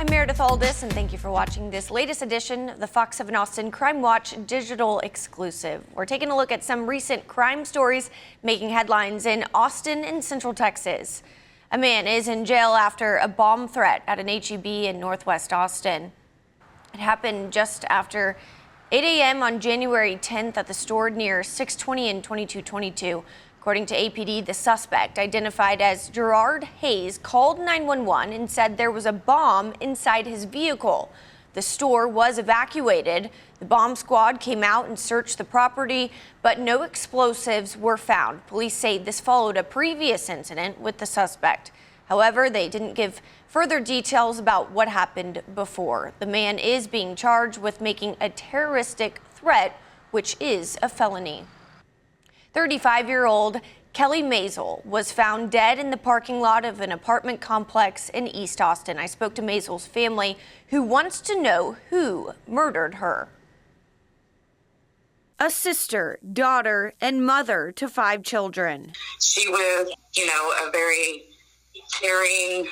I'm Meredith Aldis, and thank you for watching this latest edition of the Fox 7 Austin Crime Watch digital exclusive. We're taking a look at some recent crime stories making headlines in Austin and Central Texas. A man is in jail after a bomb threat at an H-E-B in Northwest Austin. It happened just after 8 a.m. on January 10th at the store near 620 and 2222. According to APD, the suspect, identified as Gerard Hayes, called 911 and said there was a bomb inside his vehicle. The store was evacuated. The bomb squad came out and searched the property, but no explosives were found. Police say this followed a previous incident with the suspect. However, they didn't give further details about what happened before. The man is being charged with making a terroristic threat, which is a felony. 35-year-old Kelly Maisel was found dead in the parking lot of an apartment complex in East Austin. I spoke to Maisel's family, who wants to know who murdered her. A sister, daughter, and mother to 5 children. She was, a very caring,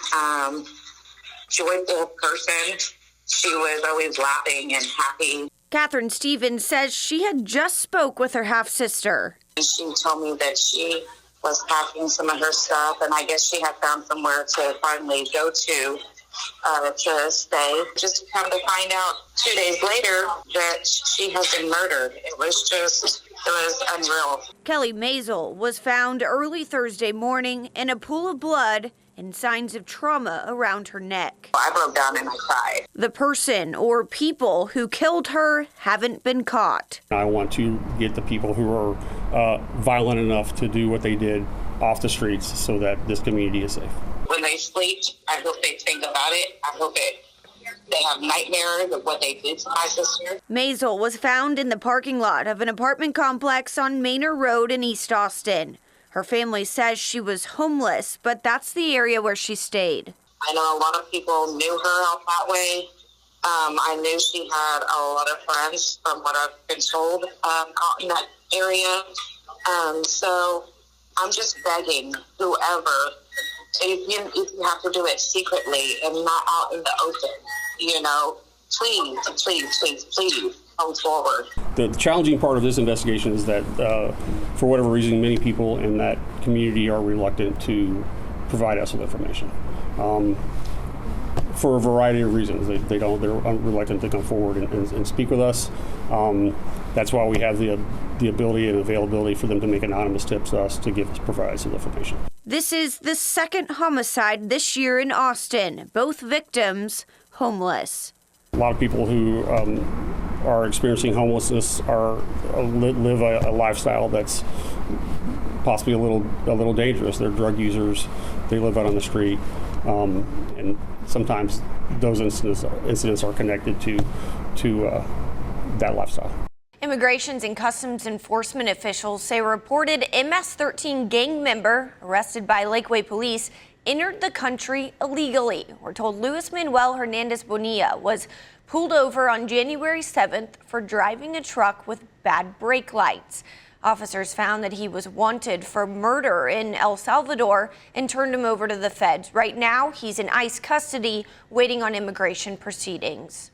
joyful person. She was always laughing and happy. Catherine Stevens says she had just spoke with her half-sister. She told me that she was packing some of her stuff, and I guess she had found somewhere to finally go to stay. Just to come to find out 2 days later that she has been murdered. It was unreal. Kelly Maisel was found early Thursday morning in a pool of blood and signs of trauma around her neck. I broke down and I cried. The person or people who killed her haven't been caught. I want to get the people who are violent enough to do what they did off the streets so that this community is safe. When they sleep, I hope they think about it. I hope they have nightmares of what they did to my sister. Maisel was found in the parking lot of an apartment complex on Manor Road in East Austin. Her family says she was homeless, but that's the area where she stayed. I know a lot of people knew her out that way. I knew she had a lot of friends from what I've been told out in that area. So I'm just begging whoever, if you have to do it secretly and not out in the open, please come forward. The challenging part of this investigation is that, for whatever reason, many people in that community are reluctant to provide us with information. For a variety of reasons. They're reluctant to come forward and speak with us. That's why we have the ability and availability for them to make anonymous tips to us to provide us with information. This is the second homicide this year in Austin, both victims homeless. A lot of people who are experiencing homelessness live a lifestyle that's possibly a little dangerous. They're drug users. They live out on the street, and sometimes those incidents are connected to that lifestyle. Immigrations and Customs Enforcement officials say a reported MS-13 gang member arrested by Lakeway police entered the country illegally. We're told Luis Manuel Hernandez Bonilla was pulled over on January 7th for driving a truck with bad brake lights. Officers found that he was wanted for murder in El Salvador and turned him over to the feds. Right now, he's in ICE custody waiting on immigration proceedings.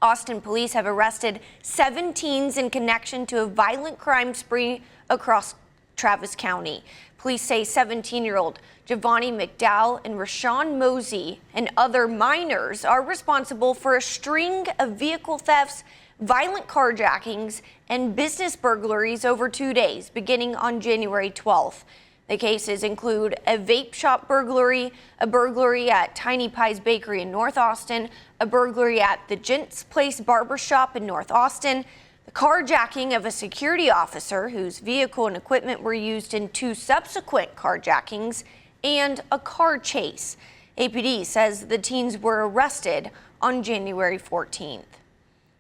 Austin police have arrested 7 teens in connection to a violent crime spree across Travis County. Police say 17-year-old Giovanni McDowell and Rashawn Mosey and other minors are responsible for a string of vehicle thefts, violent carjackings, and business burglaries over 2 days, beginning on January 12th. The cases include a vape shop burglary, a burglary at Tiny Pie's Bakery in North Austin, a burglary at the Gents Place Barber Shop in North Austin, the carjacking of a security officer whose vehicle and equipment were used in 2 subsequent carjackings, and a car chase. APD says the teens were arrested on January 14th.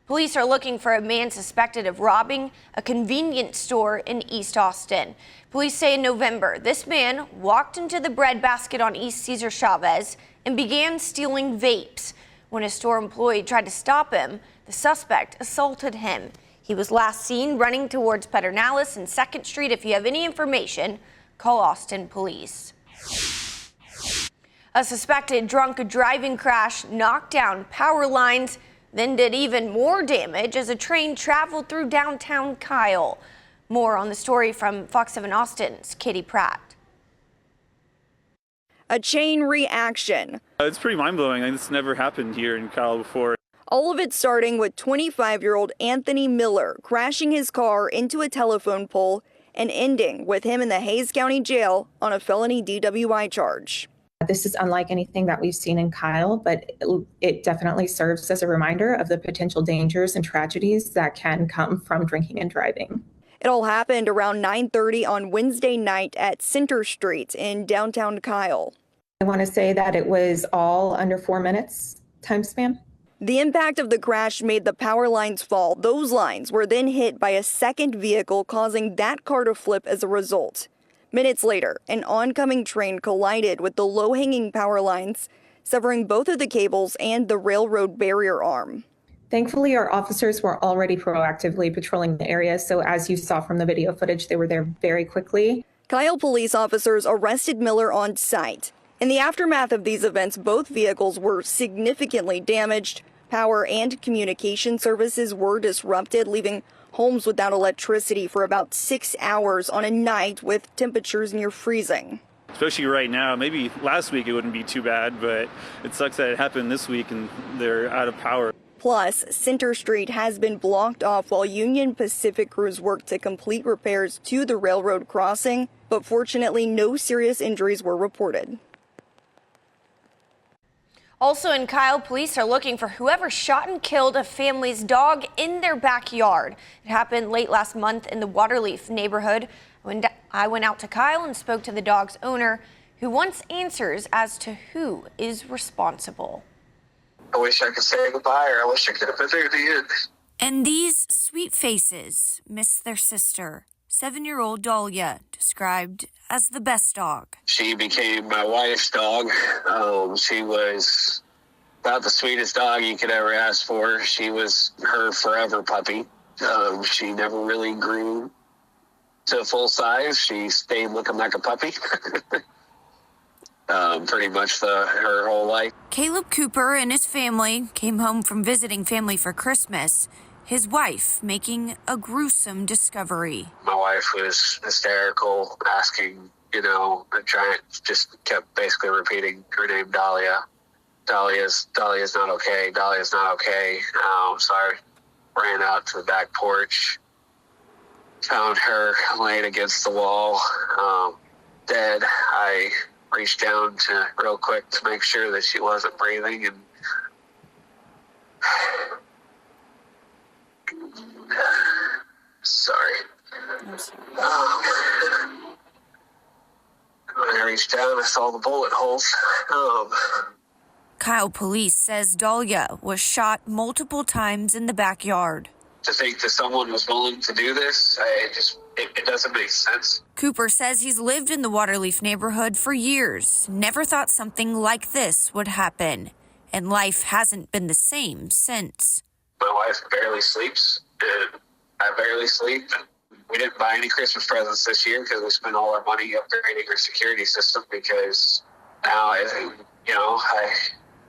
Police are looking for a man suspected of robbing a convenience store in East Austin. Police say in November, this man walked into the breadbasket on East Cesar Chavez and began stealing vapes. When a store employee tried to stop him, the suspect assaulted him. He was last seen running towards Pedernales and 2nd Street. If you have any information, call Austin Police. A suspected drunk driving crash knocked down power lines, then did even more damage as a train traveled through downtown Kyle. More on the story from Fox 7 Austin's Katie Pratt. A chain reaction. It's pretty mind-blowing. This never happened here in Kyle before. All of it starting with 25-year-old Anthony Miller crashing his car into a telephone pole and ending with him in the Hayes County Jail on a felony DWI charge. This is unlike anything that we've seen in Kyle, but it definitely serves as a reminder of the potential dangers and tragedies that can come from drinking and driving. It all happened around 9:30 on Wednesday night at Center Street in downtown Kyle. I want to say that it was all under 4 minutes time span. The impact of the crash made the power lines fall. Those lines were then hit by a second vehicle, causing that car to flip as a result. Minutes later, an oncoming train collided with the low-hanging power lines, severing both of the cables and the railroad barrier arm. Thankfully, our officers were already proactively patrolling the area, so as you saw from the video footage, they were there very quickly. Kyle police officers arrested Miller on site. In the aftermath of these events, both vehicles were significantly damaged. Power and communication services were disrupted, leaving homes without electricity for about 6 hours on a night with temperatures near freezing. Especially right now. Maybe last week it wouldn't be too bad, but it sucks that it happened this week and they're out of power. Plus, Center Street has been blocked off while Union Pacific crews work to complete repairs to the railroad crossing, but fortunately no serious injuries were reported. Also in Kyle, police are looking for whoever shot and killed a family's dog in their backyard. It happened late last month in the Waterleaf neighborhood. When I went out to Kyle and spoke to the dog's owner, who wants answers as to who is responsible. I wish I could say goodbye, or I wish I could have been there at the end. And these sweet faces miss their sister, 7-year-old Dahlia, described as the best dog. She became my wife's dog. She was about the sweetest dog you could ever ask for. She was her forever puppy. She never really grew to full size. She stayed looking like a puppy. Pretty much her whole life. Caleb Cooper and his family came home from visiting family for Christmas. His wife making a gruesome discovery. My wife was hysterical, asking, just kept basically repeating her name, Dahlia. Dahlia's not okay. Dahlia's not okay. So I ran out to the back porch, found her laying against the wall, dead. I reached down real quick to make sure that she wasn't breathing, and sorry. I'm sorry. When I reached down, I saw the bullet holes. Kyle police says Dahlia was shot multiple times in the backyard. To think that someone was willing to do this, it doesn't make sense. Cooper says he's lived in the Waterleaf neighborhood for years, never thought something like this would happen, and life hasn't been the same since. My wife barely sleeps, and I barely sleep. We didn't buy any Christmas presents this year because we spent all our money upgrading our security system, because now,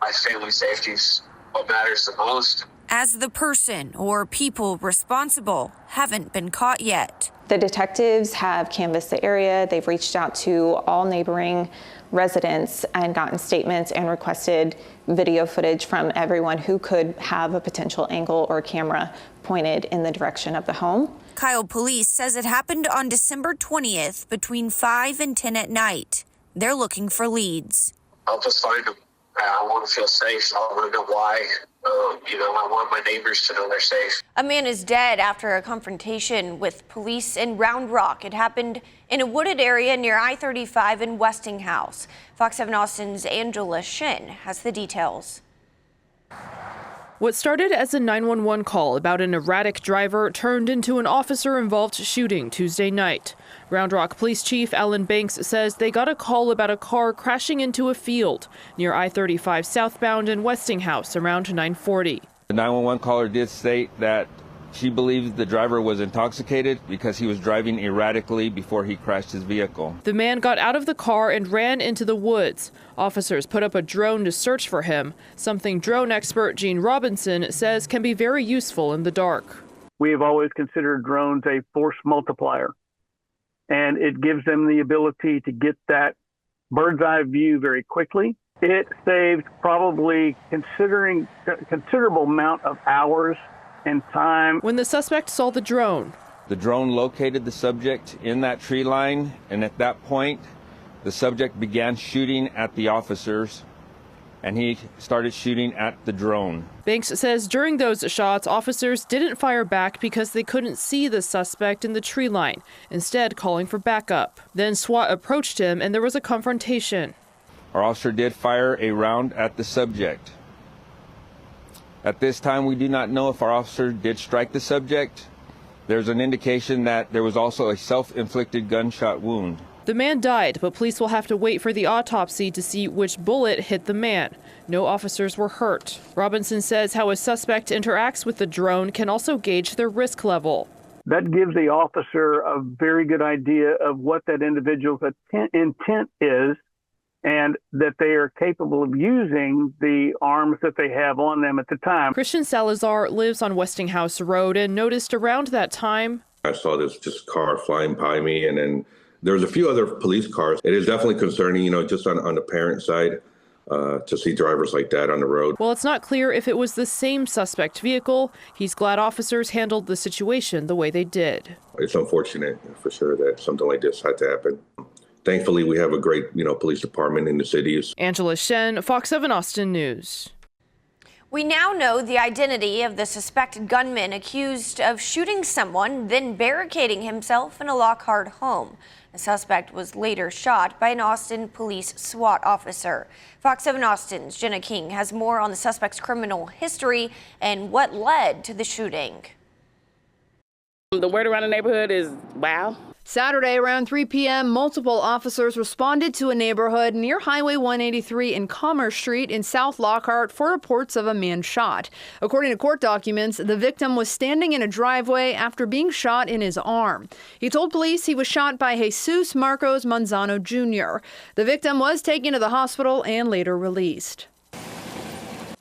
my family's safety is what matters the most. As the person or people responsible haven't been caught yet. The detectives have canvassed the area. They've reached out to all neighboring residents and gotten statements and requested video footage from everyone who could have a potential angle or camera pointed in the direction of the home. Kyle police says it happened on December 20th between 5 and 10 at night. They're looking for leads. Help us find them. I want to feel safe. I want to know why. I want my neighbors to know they're safe. A man is dead after a confrontation with police in Round Rock. It happened in a wooded area near I-35 in Westinghouse. Fox 7 Austin's Angela Shin has the details. What started as a 911 call about an erratic driver turned into an officer-involved shooting Tuesday night. Round Rock Police Chief Alan Banks says they got a call about a car crashing into a field near I-35 southbound in Westinghouse around 9:40. The 911 caller did state that She believes the driver was intoxicated because he was driving erratically before he crashed his vehicle. The man got out of the car and ran into the woods. Officers put up a drone to search for him, something drone expert Gene Robinson says can be very useful in the dark. We have always considered drones a force multiplier, and it gives them the ability to get that bird's eye view very quickly. It saved probably considerable amount of hours and time. When the suspect saw the drone located the subject in that tree line, and at that point, the subject began shooting at the officers, and he started shooting at the drone. Banks says during those shots, officers didn't fire back because they couldn't see the suspect in the tree line, instead calling for backup. Then SWAT approached him, and there was a confrontation. Our officer did fire a round at the subject. At this time, we do not know if our officer did strike the subject. There's an indication that there was also a self-inflicted gunshot wound. The man died, but police will have to wait for the autopsy to see which bullet hit the man. No officers were hurt. Robinson says how a suspect interacts with the drone can also gauge their risk level. That gives the officer a very good idea of what that individual's intent is, and that they are capable of using the arms that they have on them at the time. Christian Salazar lives on Westinghouse Road and noticed around that time, I saw this just car flying by me, and then there's a few other police cars. It is definitely concerning, just on the parent side, to see drivers like that on the road. While it's not clear if it was the same suspect vehicle, he's glad officers handled the situation the way they did. It's unfortunate for sure that something like this had to happen. Thankfully, we have a great, police department in the cities. Angela Shen, Fox 7 Austin News. We now know the identity of the suspected gunman accused of shooting someone, then barricading himself in a Lockhart home. The suspect was later shot by an Austin police SWAT officer. Fox 7 Austin's Jenna King has more on the suspect's criminal history and what led to the shooting. The word around the neighborhood is wow. Saturday around 3 p.m., multiple officers responded to a neighborhood near Highway 183 and Commerce Street in South Lockhart for reports of a man shot. According to court documents, the victim was standing in a driveway after being shot in his arm. He told police he was shot by Jesus Marcos Manzano Jr. The victim was taken to the hospital and later released.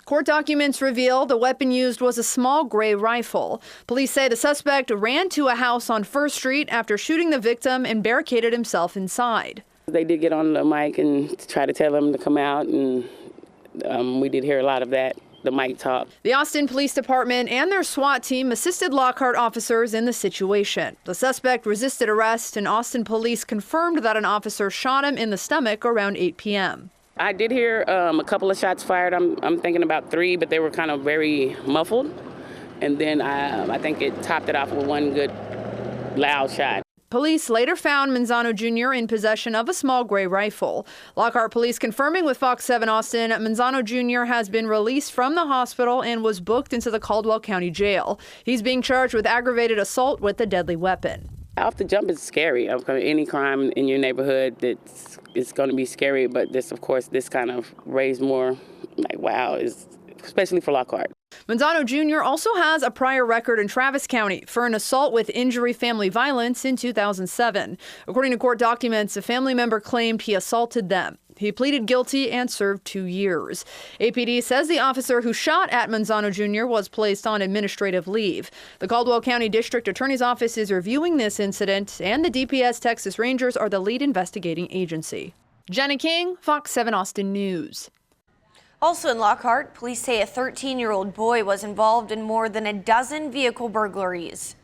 Court documents reveal the weapon used was a small gray rifle. Police say the suspect ran to a house on 1st Street after shooting the victim and barricaded himself inside. They did get on the mic and try to tell him to come out, and we did hear a lot of that, the mic talk. The Austin Police Department and their SWAT team assisted Lockhart officers in the situation. The suspect resisted arrest, and Austin police confirmed that an officer shot him in the stomach around 8 p.m. I did hear a couple of shots fired. I'm thinking about 3, but they were kind of very muffled. And then I think it topped it off with one good loud shot. Police later found Manzano Jr. in possession of a small gray rifle. Lockhart police confirming with Fox 7 Austin, Manzano Jr. has been released from the hospital and was booked into the Caldwell County Jail. He's being charged with aggravated assault with a deadly weapon. Off the jump, it's scary. Any crime in your neighborhood, it's going to be scary. But this kind of raised more like, wow, especially for Lockhart. Manzano Jr. also has a prior record in Travis County for an assault with injury family violence in 2007. According to court documents, a family member claimed he assaulted them. He pleaded guilty and served 2 years. APD says the officer who shot at Manzano Jr. was placed on administrative leave. The Caldwell County District Attorney's Office is reviewing this incident, and the DPS Texas Rangers are the lead investigating agency. Jenna King, Fox 7 Austin News. Also in Lockhart, police say a 13-year-old boy was involved in more than a dozen vehicle burglaries.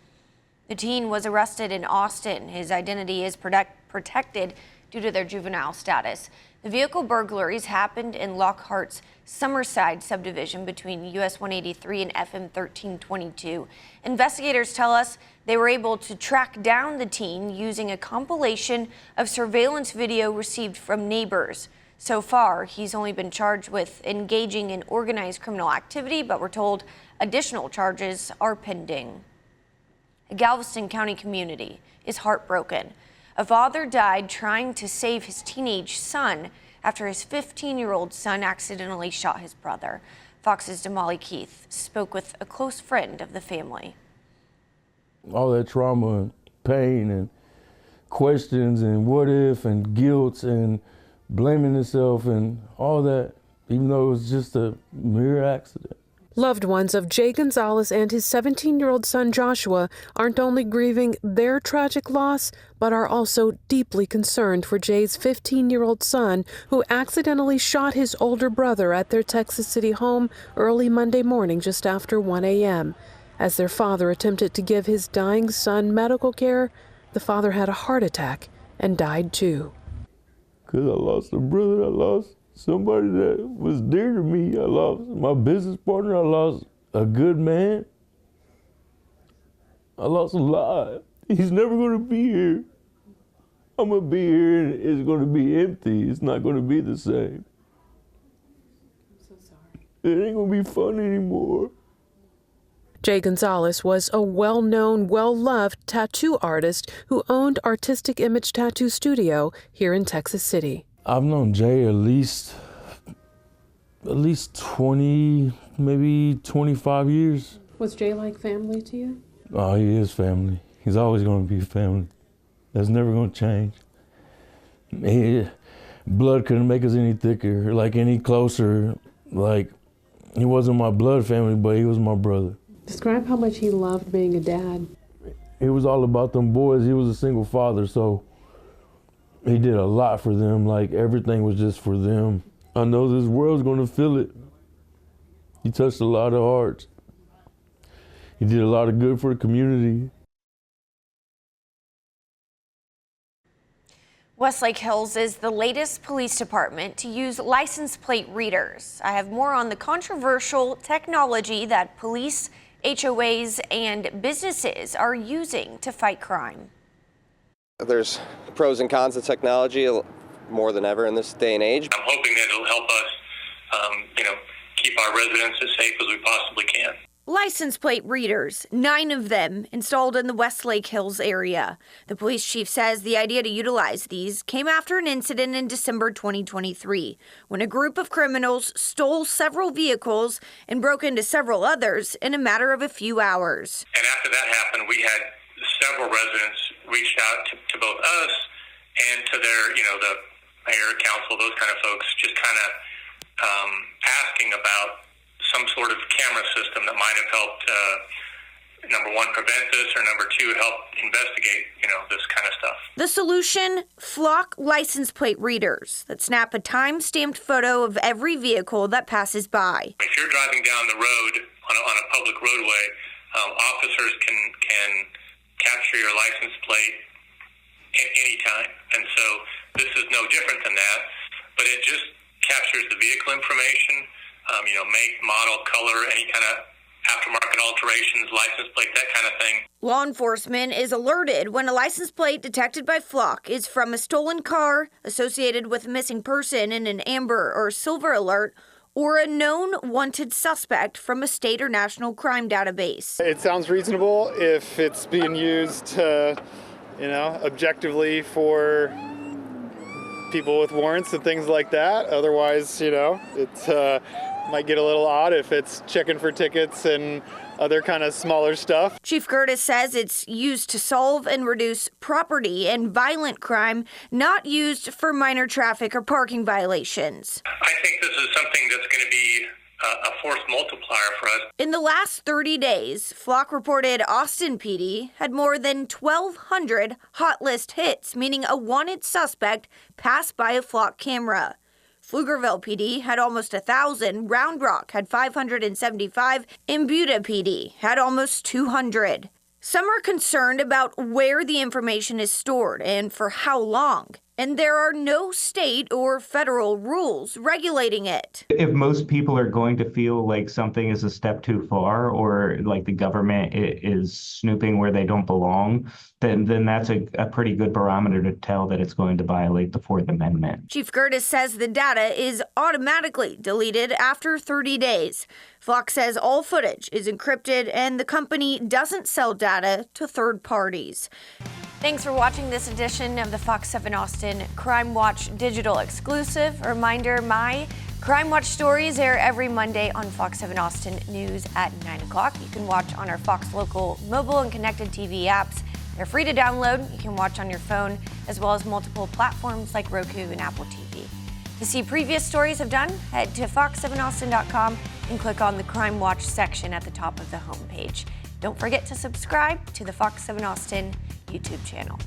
The teen was arrested in Austin. His identity is protected due to their juvenile status. The vehicle burglaries happened in Lockhart's Summerside subdivision between US 183 and FM 1322. Investigators tell us they were able to track down the teen using a compilation of surveillance video received from neighbors. So far, he's only been charged with engaging in organized criminal activity, but we're told additional charges are pending. A Galveston County community is heartbroken. A father died trying to save his teenage son after his 15-year-old son accidentally shot his brother. Fox's Damali Keith spoke with a close friend of the family. all that trauma and pain and questions and what if and guilt and blaming himself and all that, even though it was just a mere accident. Loved ones of Jay Gonzalez and his 17-year-old son Joshua aren't only grieving their tragic loss, but are also deeply concerned for Jay's 15-year-old son, who accidentally shot his older brother at their Texas City home early Monday morning just after 1 a.m. As their father attempted to give his dying son medical care, the father had a heart attack and died too. Because I lost a brother, I lost somebody that was dear to me. I lost my business partner. I lost a good man. I lost a lot. He's never going to be here. I'm going to be here and it's going to be empty. It's not going to be the same. I'm so sorry. It ain't going to be fun anymore. Jay Gonzalez was a well-known, well-loved tattoo artist who owned Artistic Image Tattoo Studio here in Texas City. I've known Jay at least 20, maybe 25 years. Was Jay like family to you? Oh, he is family. He's always going to be family. That's never going to change. Blood couldn't make us any thicker, like any closer. Like, he wasn't my blood family, but he was my brother. Describe how much he loved being a dad. It was all about them boys. He was a single father, so he did a lot for them. Like, everything was just for them. I know this world's gonna feel it. He touched a lot of hearts. He did a lot of good for the community. Westlake Hills is the latest police department to use license plate readers. I have more on the controversial technology that police, HOAs, and businesses are using to fight crime. There's pros and cons of technology more than ever in this day and age. I'm hoping that it'll help us, keep our residents as safe as we possibly can. License plate readers, 9 of them installed in the Westlake Hills area. The police chief says the idea to utilize these came after an incident in December 2023, when a group of criminals stole several vehicles and broke into several others in a matter of a few hours. And after that happened, we had several residents reached out to both us and to their, the mayor, council, those kind of folks, just kind of asking about some sort of camera system that might have helped, number one, prevent this, or number two, help investigate, this kind of stuff. The solution? Flock license plate readers that snap a time-stamped photo of every vehicle that passes by. If you're driving down the road on a public roadway, officers can capture your license plate any time. And so this is no different than that, but it just captures the vehicle information, make, model, color, any kind of aftermarket alterations, license plate, that kind of thing. Law enforcement is alerted when a license plate detected by Flock is from a stolen car associated with a missing person in an amber or silver alert, or a known wanted suspect from a state or national crime database. It sounds reasonable if it's being used, objectively for people with warrants and things like that. Otherwise, it might get a little odd if it's checking for tickets and other kind of smaller stuff. Chief Curtis says it's used to solve and reduce property and violent crime, not used for minor traffic or parking violations. I think this is something that's going to be a force multiplier for us. In the last 30 days, Flock reported Austin PD had more than 1,200 hot list hits, meaning a wanted suspect passed by a Flock camera. Pflugerville PD had almost 1,000, Round Rock had 575, and Buda PD had almost 200. Some are concerned about where the information is stored and for how long, and there are no state or federal rules regulating it. If most people are going to feel like something is a step too far, or like the government is snooping where they don't belong, then that's a pretty good barometer to tell that it's going to violate the Fourth Amendment. Chief Curtis says the data is automatically deleted after 30 days. Flock says all footage is encrypted and the company doesn't sell data to third parties. Thanks for watching this edition of the Fox 7 Austin Crime Watch digital exclusive. A reminder, my CrimeWatch stories air every Monday on Fox 7 Austin News at 9 o'clock. You can watch on our Fox Local mobile and connected TV apps. They're free to download. You can watch on your phone, as well as multiple platforms like Roku and Apple TV. To see previous stories I've done, head to fox7austin.com and click on the CrimeWatch section at the top of the homepage. Don't forget to subscribe to the Fox 7 Austin YouTube channel.